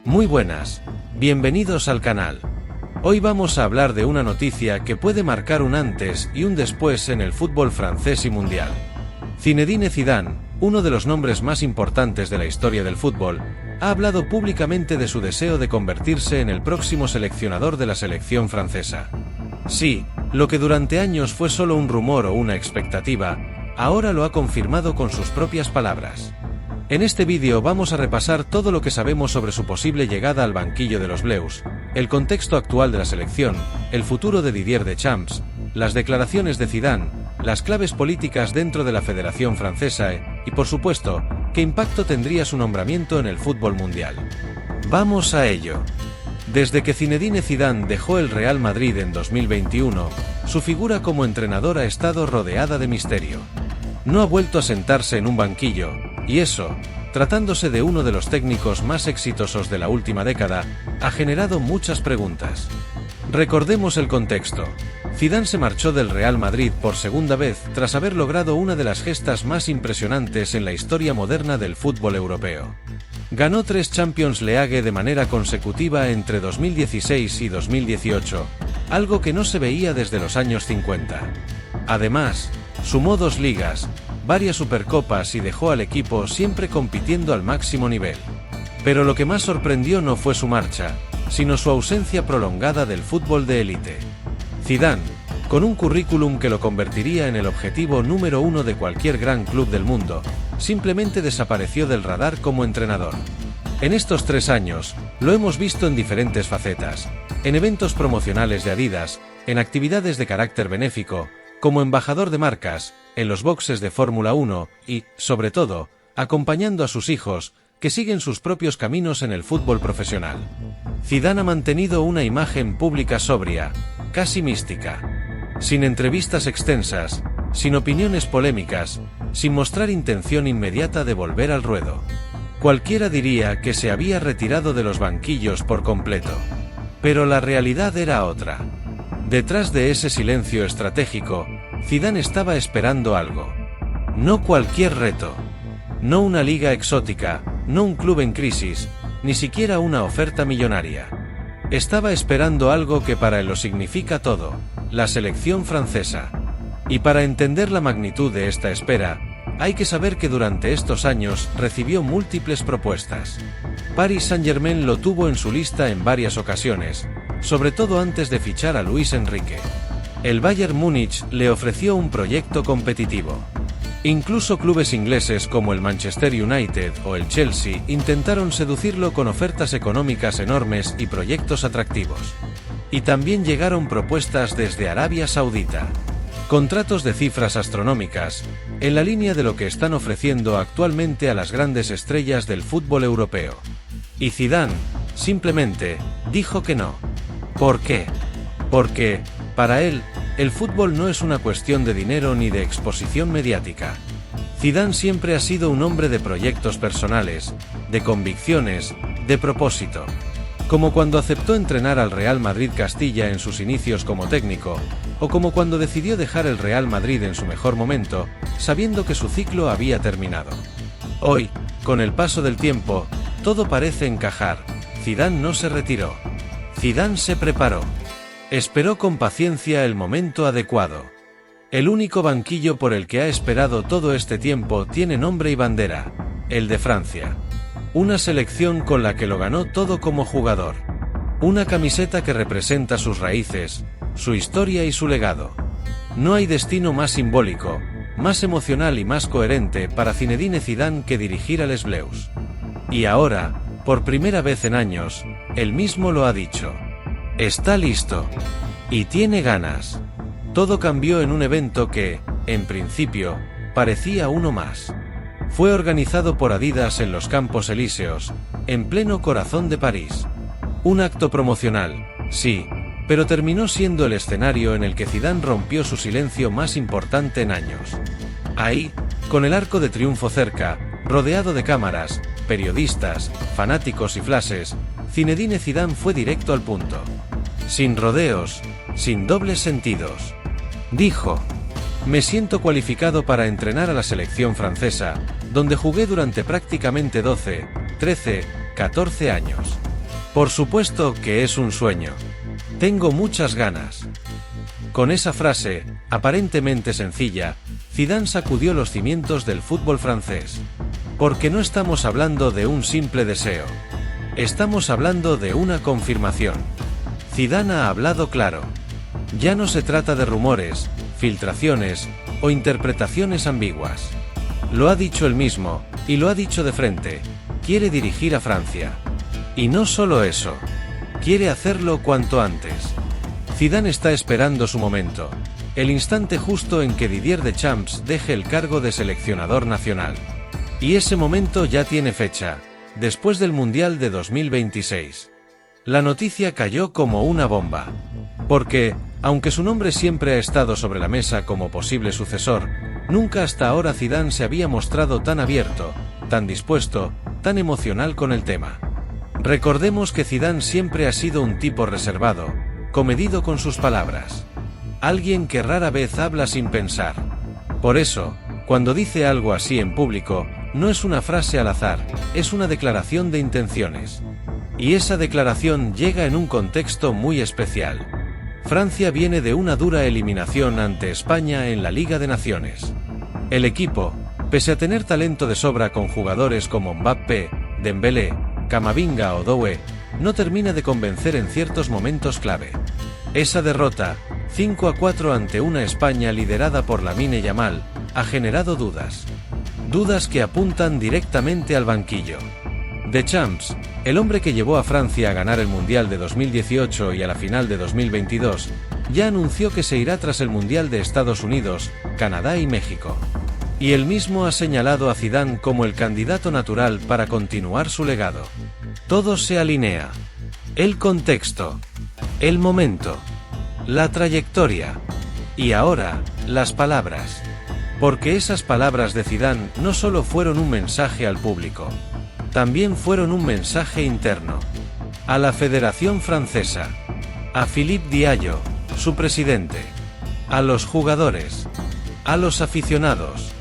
Muy buenas, bienvenidos al canal. Hoy vamos a hablar de una noticia que puede marcar un antes y un después en el fútbol francés y mundial. Zinedine Zidane, uno de los nombres más importantes de la historia del fútbol, ha hablado públicamente de su deseo de convertirse en el próximo seleccionador de la selección francesa. Sí, lo que durante años fue solo un rumor o una expectativa, ahora lo ha confirmado con sus propias palabras. En este vídeo vamos a repasar todo lo que sabemos sobre su posible llegada al banquillo de los Bleus, el contexto actual de la selección, el futuro de Didier Deschamps, las declaraciones de Zidane, las claves políticas dentro de la Federación Francesa y, por supuesto, qué impacto tendría su nombramiento en el fútbol mundial. ¡Vamos a ello! Desde que Zinedine Zidane dejó el Real Madrid en 2021, su figura como entrenador ha estado rodeada de misterio. No ha vuelto a sentarse en un banquillo, y eso, tratándose de uno de los técnicos más exitosos de la última década, ha generado muchas preguntas. Recordemos el contexto. Zidane se marchó del Real Madrid por segunda vez tras haber logrado una de las gestas más impresionantes en la historia moderna del fútbol europeo. Ganó 3 Champions League de manera consecutiva entre 2016 y 2018, algo que no se veía desde los años 50. Además, sumó 2 ligas, varias supercopas y dejó al equipo siempre compitiendo al máximo nivel. Pero lo que más sorprendió no fue su marcha, sino su ausencia prolongada del fútbol de élite. Zidane, con un currículum que lo convertiría en el objetivo número 1 de cualquier gran club del mundo, simplemente desapareció del radar como entrenador. En estos 3 años, lo hemos visto en diferentes facetas, en eventos promocionales de Adidas, en actividades de carácter benéfico, como embajador de marcas, en los boxes de Fórmula 1 y, sobre todo, acompañando a sus hijos, que siguen sus propios caminos en el fútbol profesional. Zidane ha mantenido una imagen pública sobria, casi mística. Sin entrevistas extensas, sin opiniones polémicas, sin mostrar intención inmediata de volver al ruedo. Cualquiera diría que se había retirado de los banquillos por completo. Pero la realidad era otra. Detrás de ese silencio estratégico, Zidane estaba esperando algo. No cualquier reto. No una liga exótica, no un club en crisis, ni siquiera una oferta millonaria. Estaba esperando algo que para él lo significa todo, la selección francesa. Y para entender la magnitud de esta espera, hay que saber que durante estos años recibió múltiples propuestas. Paris Saint-Germain lo tuvo en su lista en varias ocasiones, sobre todo antes de fichar a Luis Enrique. El Bayern Múnich le ofreció un proyecto competitivo. Incluso clubes ingleses como el Manchester United o el Chelsea intentaron seducirlo con ofertas económicas enormes y proyectos atractivos. Y también llegaron propuestas desde Arabia Saudita. Contratos de cifras astronómicas, en la línea de lo que están ofreciendo actualmente a las grandes estrellas del fútbol europeo. Y Zidane, simplemente, dijo que no. ¿Por qué? Porque, para él, el fútbol no es una cuestión de dinero ni de exposición mediática. Zidane siempre ha sido un hombre de proyectos personales, de convicciones, de propósito. Como cuando aceptó entrenar al Real Madrid Castilla en sus inicios como técnico, o como cuando decidió dejar el Real Madrid en su mejor momento, sabiendo que su ciclo había terminado. Hoy, con el paso del tiempo, todo parece encajar. Zidane no se retiró. Zidane se preparó. Esperó con paciencia el momento adecuado. El único banquillo por el que ha esperado todo este tiempo tiene nombre y bandera, el de Francia. Una selección con la que lo ganó todo como jugador. Una camiseta que representa sus raíces, su historia y su legado. No hay destino más simbólico, más emocional y más coherente para Zinedine Zidane que dirigir a Les Bleus. Y ahora, por primera vez en años, él mismo lo ha dicho. Está listo. Y tiene ganas. Todo cambió en un evento que, en principio, parecía uno más. Fue organizado por Adidas en los Campos Elíseos, en pleno corazón de París. Un acto promocional, sí, pero terminó siendo el escenario en el que Zidane rompió su silencio más importante en años. Ahí, con el Arco de Triunfo cerca, rodeado de cámaras, periodistas, fanáticos y flashes, Zinedine Zidane fue directo al punto. Sin rodeos, sin dobles sentidos. Dijo: me siento cualificado para entrenar a la selección francesa, donde jugué durante prácticamente 12, 13, 14 años. Por supuesto que es un sueño. Tengo muchas ganas. Con esa frase, aparentemente sencilla, Zidane sacudió los cimientos del fútbol francés. Porque no estamos hablando de un simple deseo. Estamos hablando de una confirmación. Zidane ha hablado claro. Ya no se trata de rumores, filtraciones o interpretaciones ambiguas. Lo ha dicho él mismo, y lo ha dicho de frente. Quiere dirigir a Francia. Y no solo eso. Quiere hacerlo cuanto antes. Zidane está esperando su momento. El instante justo en que Didier Deschamps deje el cargo de seleccionador nacional. Y ese momento ya tiene fecha, después del Mundial de 2026. La noticia cayó como una bomba. Porque, aunque su nombre siempre ha estado sobre la mesa como posible sucesor, nunca hasta ahora Zidane se había mostrado tan abierto, tan dispuesto, tan emocional con el tema. Recordemos que Zidane siempre ha sido un tipo reservado, comedido con sus palabras. Alguien que rara vez habla sin pensar. Por eso, cuando dice algo así en público, no es una frase al azar, es una declaración de intenciones. Y esa declaración llega en un contexto muy especial. Francia viene de una dura eliminación ante España en la Liga de Naciones. El equipo, pese a tener talento de sobra con jugadores como Mbappé, Dembélé, Camavinga o Doué, no termina de convencer en ciertos momentos clave. Esa derrota, 5-4 ante una España liderada por Lamine Yamal, ha generado dudas. Dudas que apuntan directamente al banquillo. Deschamps, el hombre que llevó a Francia a ganar el Mundial de 2018 y a la final de 2022, ya anunció que se irá tras el Mundial de Estados Unidos, Canadá y México. Y él mismo ha señalado a Zidane como el candidato natural para continuar su legado. Todo se alinea. El contexto, el momento, la trayectoria y ahora, las palabras. Porque esas palabras de Zidane no solo fueron un mensaje al público, también fueron un mensaje interno. A la Federación Francesa, a Philippe Diallo, su presidente, a los jugadores, a los aficionados,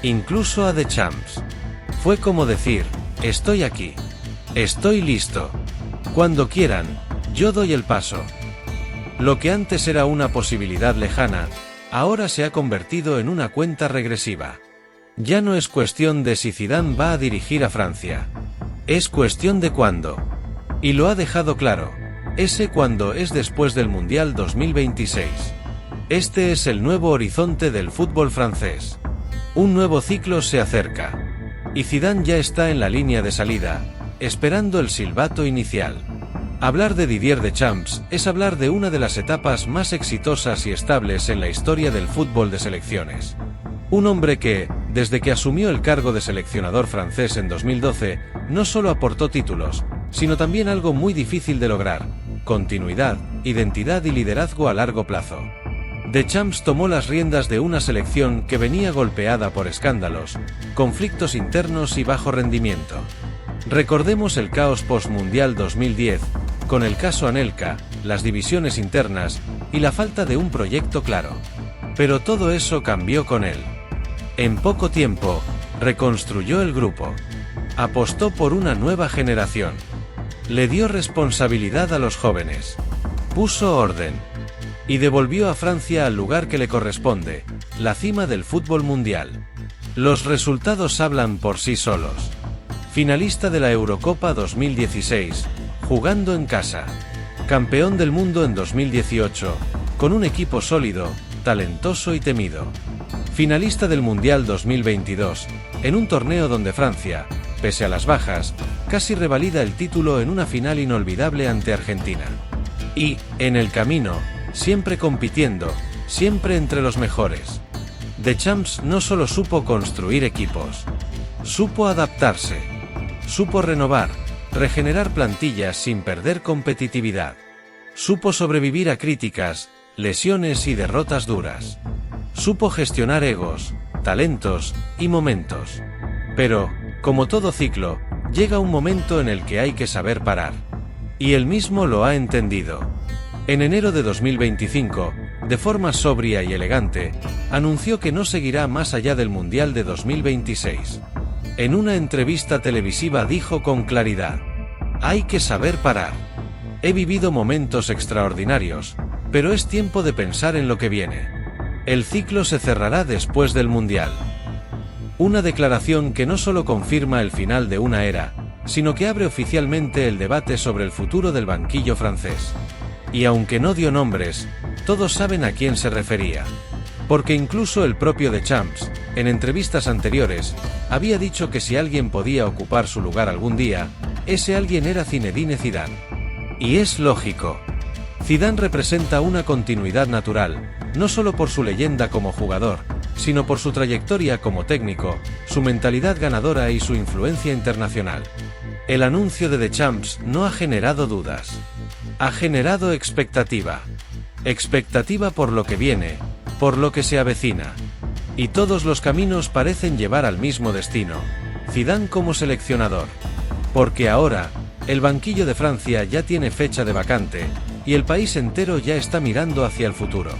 incluso a Deschamps. Fue como decir, estoy aquí, estoy listo. Cuando quieran, yo doy el paso. Lo que antes era una posibilidad lejana, ahora se ha convertido en una cuenta regresiva. Ya no es cuestión de si Zidane va a dirigir a Francia. Es cuestión de cuándo. Y lo ha dejado claro. Ese cuándo es después del Mundial 2026. Este es el nuevo horizonte del fútbol francés. Un nuevo ciclo se acerca. Y Zidane ya está en la línea de salida, esperando el silbato inicial. Hablar de Didier Deschamps es hablar de una de las etapas más exitosas y estables en la historia del fútbol de selecciones. Un hombre que, desde que asumió el cargo de seleccionador francés en 2012, no solo aportó títulos, sino también algo muy difícil de lograr: continuidad, identidad y liderazgo a largo plazo. Deschamps tomó las riendas de una selección que venía golpeada por escándalos, conflictos internos y bajo rendimiento. Recordemos el caos post-mundial 2010, con el caso Anelka, las divisiones internas y la falta de un proyecto claro. Pero todo eso cambió con él. En poco tiempo, reconstruyó el grupo. Apostó por una nueva generación. Le dio responsabilidad a los jóvenes. Puso orden. Y devolvió a Francia al lugar que le corresponde, la cima del fútbol mundial. Los resultados hablan por sí solos. Finalista de la Eurocopa 2016, jugando en casa. Campeón del mundo en 2018, con un equipo sólido, talentoso y temido. Finalista del Mundial 2022, en un torneo donde Francia, pese a las bajas, casi revalida el título en una final inolvidable ante Argentina. Y, en el camino, siempre compitiendo, siempre entre los mejores. Deschamps no solo supo construir equipos, supo adaptarse, supo renovar, regenerar plantillas sin perder competitividad. Supo sobrevivir a críticas, lesiones y derrotas duras. Supo gestionar egos, talentos y momentos. Pero, como todo ciclo, llega un momento en el que hay que saber parar. Y él mismo lo ha entendido. En enero de 2025, de forma sobria y elegante, anunció que no seguirá más allá del Mundial de 2026. En una entrevista televisiva dijo con claridad: hay que saber parar. He vivido momentos extraordinarios, pero es tiempo de pensar en lo que viene. El ciclo se cerrará después del Mundial. Una declaración que no solo confirma el final de una era, sino que abre oficialmente el debate sobre el futuro del banquillo francés. Y aunque no dio nombres, todos saben a quién se refería. Porque incluso el propio Deschamps, en entrevistas anteriores, había dicho que si alguien podía ocupar su lugar algún día, ese alguien era Zinedine Zidane. Y es lógico. Zidane representa una continuidad natural, no solo por su leyenda como jugador, sino por su trayectoria como técnico, su mentalidad ganadora y su influencia internacional. El anuncio de Deschamps no ha generado dudas. Ha generado expectativa. Expectativa por lo que viene, por lo que se avecina. Y todos los caminos parecen llevar al mismo destino: Zidane como seleccionador. Porque ahora, el banquillo de Francia ya tiene fecha de vacante, y el país entero ya está mirando hacia el futuro.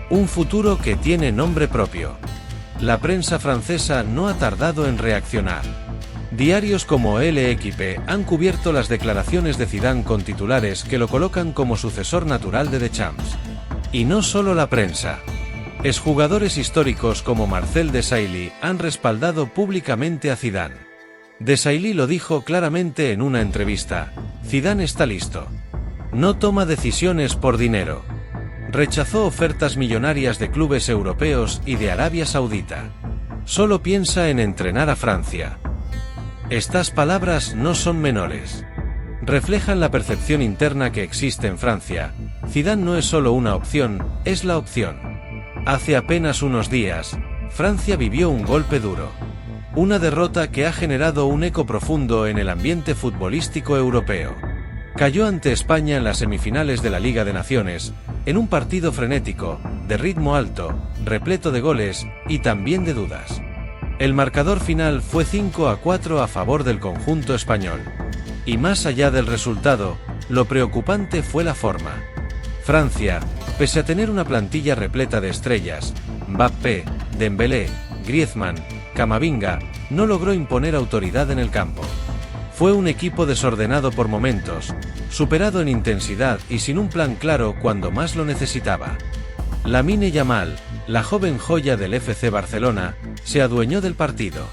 Un futuro que tiene nombre propio. La prensa francesa no ha tardado en reaccionar. Diarios como L'Équipe han cubierto las declaraciones de Zidane con titulares que lo colocan como sucesor natural de Deschamps. Y no solo la prensa. Exjugadores históricos como Marcel Desailly han respaldado públicamente a Zidane. Desailly lo dijo claramente en una entrevista: Zidane está listo. No toma decisiones por dinero. Rechazó ofertas millonarias de clubes europeos y de Arabia Saudita. Solo piensa en entrenar a Francia. Estas palabras no son menores. Reflejan la percepción interna que existe en Francia. Zidane no es solo una opción, es la opción. Hace apenas unos días, Francia vivió un golpe duro. Una derrota que ha generado un eco profundo en el ambiente futbolístico europeo. Cayó ante España en las semifinales de la Liga de Naciones, en un partido frenético, de ritmo alto, repleto de goles y también de dudas. El marcador final fue 5-4 a favor del conjunto español. Y más allá del resultado, lo preocupante fue la forma. Francia, pese a tener una plantilla repleta de estrellas, Mbappé, Dembélé, Griezmann, Camavinga, no logró imponer autoridad en el campo. Fue un equipo desordenado por momentos, superado en intensidad y sin un plan claro cuando más lo necesitaba. Lamine Yamal, la joven joya del FC Barcelona, se adueñó del partido.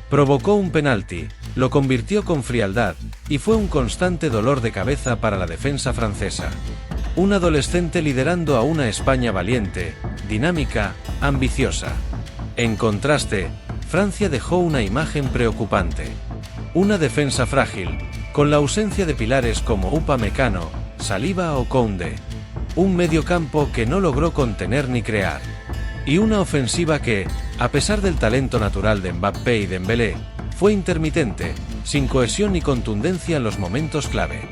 Provocó un penalti, lo convirtió con frialdad, y fue un constante dolor de cabeza para la defensa francesa. Un adolescente liderando a una España valiente, dinámica, ambiciosa. En contraste, Francia dejó una imagen preocupante. Una defensa frágil, con la ausencia de pilares como Upamecano, Saliba o Koundé. Un mediocampo que no logró contener ni crear. Y una ofensiva que, a pesar del talento natural de Mbappé y Dembélé, fue intermitente, sin cohesión ni contundencia en los momentos clave.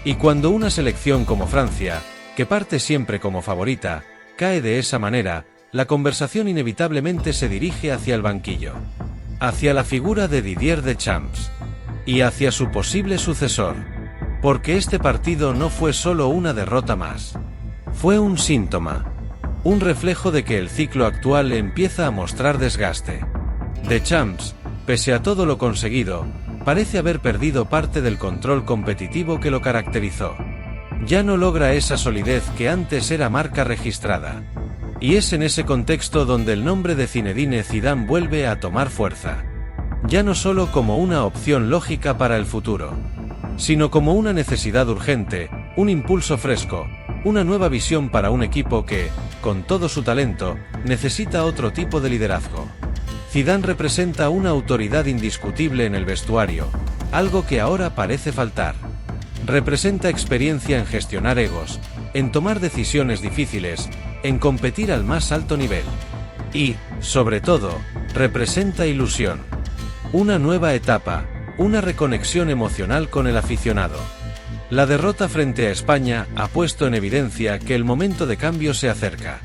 Y cuando una selección como Francia, que parte siempre como favorita, cae de esa manera, la conversación inevitablemente se dirige hacia el banquillo. Hacia la figura de Didier Deschamps. Y hacia su posible sucesor. Porque este partido no fue solo una derrota más. Fue un síntoma. Un reflejo de que el ciclo actual empieza a mostrar desgaste. Deschamps, pese a todo lo conseguido, parece haber perdido parte del control competitivo que lo caracterizó. Ya no logra esa solidez que antes era marca registrada. Y es en ese contexto donde el nombre de Zinedine Zidane vuelve a tomar fuerza. Ya no solo como una opción lógica para el futuro, sino como una necesidad urgente, un impulso fresco, una nueva visión para un equipo que, con todo su talento, necesita otro tipo de liderazgo. Zidane representa una autoridad indiscutible en el vestuario, algo que ahora parece faltar. Representa experiencia en gestionar egos, en tomar decisiones difíciles, en competir al más alto nivel. Y, sobre todo, representa ilusión. Una nueva etapa, una reconexión emocional con el aficionado. La derrota frente a España ha puesto en evidencia que el momento de cambio se acerca.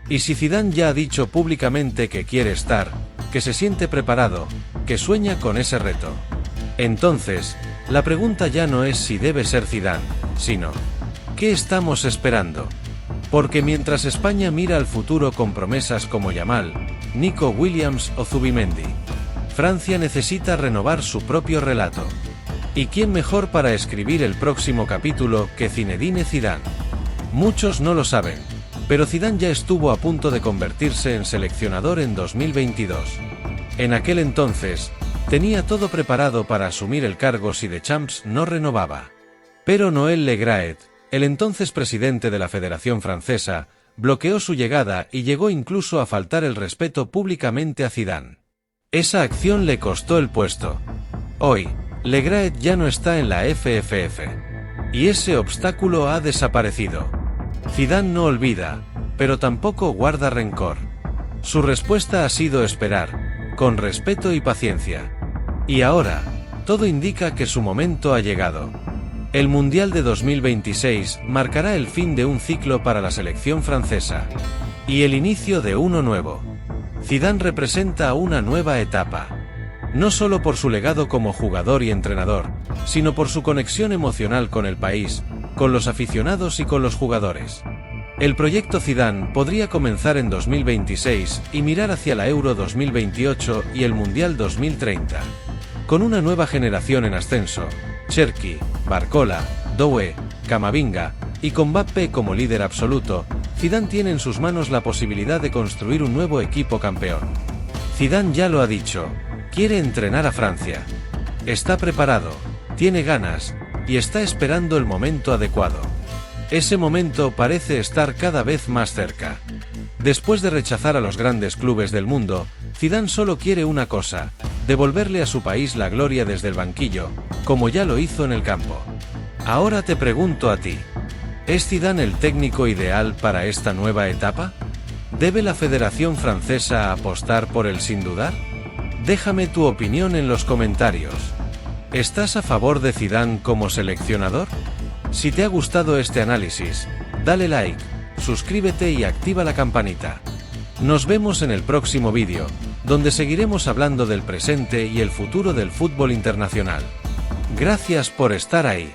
Y si Zidane ya ha dicho públicamente que quiere estar, que se siente preparado, que sueña con ese reto, entonces, la pregunta ya no es si debe ser Zidane, sino ¿qué estamos esperando? Porque mientras España mira al futuro con promesas como Yamal, Nico Williams o Zubimendi, Francia necesita renovar su propio relato. ¿Y quién mejor para escribir el próximo capítulo que Zinedine Zidane? Muchos no lo saben, pero Zidane ya estuvo a punto de convertirse en seleccionador en 2022. En aquel entonces, tenía todo preparado para asumir el cargo si Deschamps no renovaba. Pero Noël Le Graët, el entonces presidente de la Federación Francesa, bloqueó su llegada y llegó incluso a faltar el respeto públicamente a Zidane. Esa acción le costó el puesto. Hoy, Le Graët ya no está en la FFF. Y ese obstáculo ha desaparecido. Zidane no olvida, pero tampoco guarda rencor. Su respuesta ha sido esperar, con respeto y paciencia. Y ahora, todo indica que su momento ha llegado. El Mundial de 2026 marcará el fin de un ciclo para la selección francesa. Y el inicio de uno nuevo. Zidane representa una nueva etapa. No solo por su legado como jugador y entrenador, sino por su conexión emocional con el país, con los aficionados y con los jugadores. El proyecto Zidane podría comenzar en 2026 y mirar hacia la Euro 2028 y el Mundial 2030. Con una nueva generación en ascenso, Cherki, Barcola, Doué, Camavinga, y con Mbappé como líder absoluto, Zidane tiene en sus manos la posibilidad de construir un nuevo equipo campeón. Zidane ya lo ha dicho, quiere entrenar a Francia. Está preparado, tiene ganas, y está esperando el momento adecuado. Ese momento parece estar cada vez más cerca. Después de rechazar a los grandes clubes del mundo, Zidane solo quiere una cosa: devolverle a su país la gloria desde el banquillo, como ya lo hizo en el campo. Ahora te pregunto a ti, ¿es Zidane el técnico ideal para esta nueva etapa? ¿Debe la Federación Francesa apostar por él sin dudar? Déjame tu opinión en los comentarios. ¿Estás a favor de Zidane como seleccionador? Si te ha gustado este análisis, dale like, suscríbete y activa la campanita. Nos vemos en el próximo vídeo, donde seguiremos hablando del presente y el futuro del fútbol internacional. Gracias por estar ahí.